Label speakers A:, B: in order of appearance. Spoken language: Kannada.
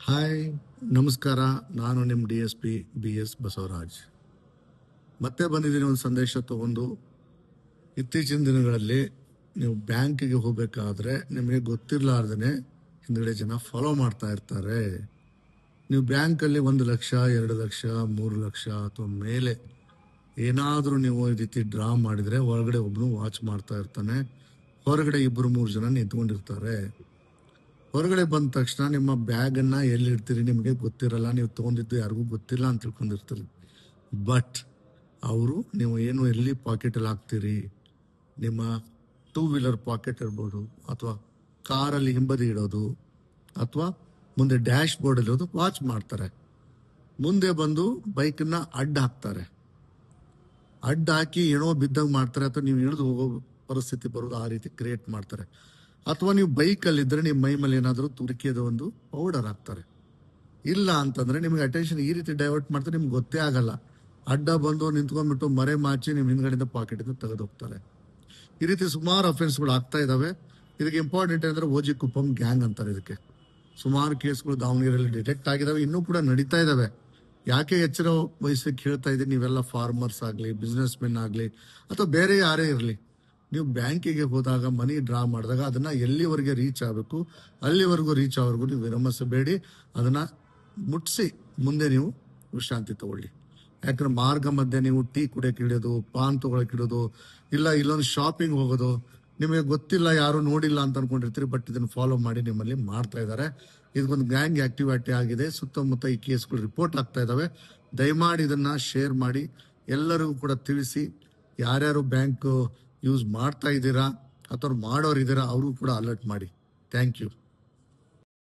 A: ಹಾಯ್, ನಮಸ್ಕಾರ. ನಾನು ನಿಮ್ಮ DSP BS ಬಸವರಾಜ್. ಮತ್ತೆ ಬಂದಿದ್ದೀನಿ ಒಂದು ಸಂದೇಶ ತಗೊಂಡು. ಇತ್ತೀಚಿನ ದಿನಗಳಲ್ಲಿ ನೀವು ಬ್ಯಾಂಕಿಗೆ ಹೋಗಬೇಕಾದ್ರೆ ನಿಮಗೆ ಗೊತ್ತಿರಲಾರ್ದೇ ಹಿಂದ್ಗಡೆ ಜನ ಫಾಲೋ ಮಾಡ್ತಾ ಇರ್ತಾರೆ. ನೀವು ಬ್ಯಾಂಕಲ್ಲಿ 1 ಲಕ್ಷ, 2 ಲಕ್ಷ, 3 ಲಕ್ಷ ಅಥವಾ ಮೇಲೆ ಏನಾದರೂ ನೀವು ಈ ರೀತಿ ಡ್ರಾ ಮಾಡಿದರೆ ಒಳಗಡೆ ಒಬ್ಬನು ವಾಚ್ ಮಾಡ್ತಾ ಇರ್ತಾನೆ, ಹೊರಗಡೆ 2-3 ಜನ ನಿಂತ್ಕೊಂಡಿರ್ತಾರೆ. ಹೊರಗಡೆ ಬಂದ ತಕ್ಷಣ ನಿಮ್ಮ ಬ್ಯಾಗನ್ನು ಎಲ್ಲಿಡ್ತೀರಿ ನಿಮಗೆ ಗೊತ್ತಿರಲ್ಲ, ನೀವು ತೊಗೊಂಡಿದ್ದು ಯಾರಿಗೂ ಗೊತ್ತಿಲ್ಲ ಅಂತ ತಿಳ್ಕೊಂಡಿರ್ತೀರಿ. ಬಟ್ ಅವರು ನೀವು ಏನು ಎಲ್ಲಿ ಪಾಕೆಟಲ್ಲಿ ಹಾಕ್ತೀರಿ, ನಿಮ್ಮ 2 ವೀಲರ್ ಪಾಕೆಟ್ ಇರ್ಬೋದು, ಅಥವಾ ಕಾರಲ್ಲಿ ಹಿಂಬದಿ ಇಡೋದು, ಅಥವಾ ಮುಂದೆ ಡ್ಯಾಶ್ ಬೋರ್ಡ್ ಇರೋದು ವಾಚ್ ಮಾಡ್ತಾರೆ. ಮುಂದೆ ಬಂದು ಬೈಕನ್ನ ಅಡ್ಡ ಹಾಕ್ತಾರೆ. ಅಡ್ಡ ಹಾಕಿ ಏನೋ ಬಿದ್ದಂಗೆ ಮಾಡ್ತಾರೆ, ಅಥವಾ ನೀವು ಇಳಿದು ಹೋಗೋ ಪರಿಸ್ಥಿತಿ ಬರೋದು ಆ ರೀತಿ ಕ್ರಿಯೇಟ್ ಮಾಡ್ತಾರೆ. ಅಥವಾ ನೀವು ಬೈಕಲ್ಲಿದ್ದರೆ ನಿಮ್ಮ ಮೈ ಮೇಲೆ ಏನಾದರೂ ತುರಿಕೆದ ಒಂದು ಪೌಡರ್ ಹಾಕ್ತಾರೆ. ಇಲ್ಲ ಅಂತಂದರೆ ನಿಮಗೆ ಅಟೆನ್ಷನ್ ಈ ರೀತಿ ಡೈವರ್ಟ್ ಮಾಡ್ತಾರೆ, ನಿಮ್ಗೆ ಗೊತ್ತೇ ಆಗಲ್ಲ. ಅಡ್ಡ ಬಂದು ನಿಂತ್ಕೊಂಡ್ಬಿಟ್ಟು ಮರೆ ಮಾಚಿ ನಿಮ್ಮ ಹಿಂದ್ಗಡೆಯಿಂದ ಪಾಕೆಟಿಂದ ತೆಗೆದು ಹೋಗ್ತಾರೆ. ಈ ರೀತಿ ಸುಮಾರು ಅಫೆನ್ಸ್ಗಳು ಆಗ್ತಾ ಇದ್ದಾವೆ. ಇದಕ್ಕೆ ಇಂಪಾರ್ಟೆಂಟ್ ಅಂದರೆ ಓಜಿ ಕುಪ್ಪಂ ಗ್ಯಾಂಗ್ ಅಂತಾರೆ. ಇದಕ್ಕೆ ಸುಮಾರು ಕೇಸ್ಗಳು ದಾವಣಗೆರೆಯಲ್ಲಿ ಡಿಟೆಕ್ಟ್ ಆಗಿದ್ದಾವೆ, ಇನ್ನೂ ಕೂಡ ನಡೀತಾ ಇದ್ದಾವೆ. ಯಾಕೆ ಎಚ್ಚರ ವಹಿಸಕ್ಕೆ ಹೇಳ್ತಾ ಇದ್ದೀನಿ, ನೀವೆಲ್ಲ ಫಾರ್ಮರ್ಸ್ ಆಗಲಿ, ಬಿಸ್ನೆಸ್ ಮೆನ್ ಆಗಲಿ, ಅಥವಾ ಬೇರೆ ಯಾರೇ ಇರಲಿ, ನೀವು ಬ್ಯಾಂಕಿಗೆ ಹೋದಾಗ ಮನಿ ಡ್ರಾ ಮಾಡಿದಾಗ ಅದನ್ನು ಎಲ್ಲಿವರೆಗೆ ರೀಚ್ ಆಗಬೇಕು ಅಲ್ಲಿವರೆಗೂ ರೀಚ್ ಆಗೋವರೆಗೂ ನೀವು ವಿರಮಿಸಬೇಡಿ. ಅದನ್ನು ಮುಟ್ಟಿಸಿ ಮುಂದೆ ನೀವು ವಿಶ್ರಾಂತಿ ತಗೊಳ್ಳಿ. ಯಾಕಂದ್ರೆ ಮಾರ್ಗ ಮಧ್ಯೆ ನೀವು ಟೀ ಕುಡಿಯೋಕೆ ಇಡೋದು, ಪಾನ್ ತೊಗೊಳಕ್ಕೆ ಇಡೋದು, ಇಲ್ಲ ಇಲ್ಲೊಂದು ಶಾಪಿಂಗ್ ಹೋಗೋದು, ನಿಮಗೆ ಗೊತ್ತಿಲ್ಲ, ಯಾರು ನೋಡಿಲ್ಲ ಅಂತ ಅನ್ಕೊಂಡಿರ್ತೀರಿ. ಬಟ್ ಇದನ್ನು ಫಾಲೋ ಮಾಡಿ ನಿಮ್ಮಲ್ಲಿ ಮಾಡ್ತಾ ಇದ್ದಾರೆ. ಇದೊಂದು ಗ್ಯಾಂಗ್ ಆಕ್ಟಿವಿಟಿ ಆಗಿದೆ. ಸುತ್ತಮುತ್ತ ಈ ಕೇಸ್ಗಳು ರಿಪೋರ್ಟ್ ಆಗ್ತಾ ಇದ್ದಾವೆ. ದಯಮಾಡಿ ಇದನ್ನು ಶೇರ್ ಮಾಡಿ, ಎಲ್ಲರಿಗೂ ಕೂಡ ತಿಳಿಸಿ. ಯಾರ್ಯಾರು ಬ್ಯಾಂಕ್ ಯೂಸ್ ಮಾಡ್ತಾ ಇದ್ದೀರಾ ಅಥವಾ ಮಾಡೋರಿದ್ದೀರಾ ಅವ್ರಿಗೂ ಕೂಡ ಅಲರ್ಟ್ ಮಾಡಿ. Thank you.